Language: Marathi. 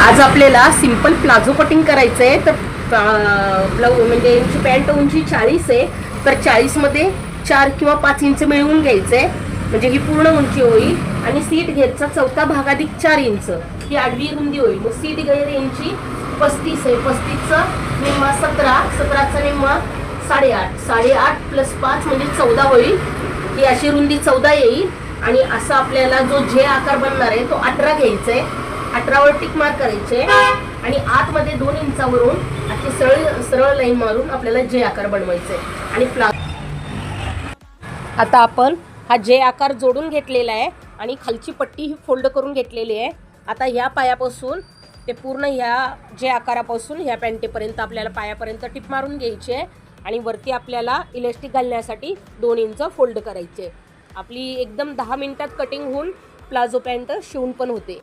आज आपल्याला सिंपल प्लाझो कटिंग करायचं आहे. तर म्हणजे यांची पॅन्ट उंची 40 आहे, तर 40मध्ये 4 किंवा 5 इंच मिळवून घ्यायचं आहे, म्हणजे ही पूर्ण उंची होईल. आणि सीट घेरचा चौथा भाग अधिक 4 इंच ही आडवी रुंदी होईल. मग सीट घेर यांची 35 आहे, 35चा निम्मा 17, 17चा निम्मा 8.5, 8.5 प्लस 5 म्हणजे 14 होईल. ही अशी रुंदी 14 येईल. आणि असं आपल्याला जो जे आकार बनणार आहे तो 18 घ्यायचा आहे. 18वर टिक मार्क करायचे आणि आतमध्ये 2 इंचावरून अशी सरळ सरळ लाईन मारून आपल्याला जे आकार बनवायचे आणि आता आपण हा जे आकार जोडून घेतलेला आहे आणि खालची पट्टी ही फोल्ड करून घेतलेली आहे. आता ह्या पायापासून ते पूर्ण ह्या जे आकारापासून ह्या पॅन्टेपर्यंत आपल्याला पायापर्यंत टिप मारून घ्यायची आहे आणि वरती आपल्याला इलास्टिक घालण्यासाठी 2 इंच फोल्ड करायचे. आपली एकदम 10 मिनिटात कटिंग होऊन प्लाझो पॅन्ट शिवून पण होते.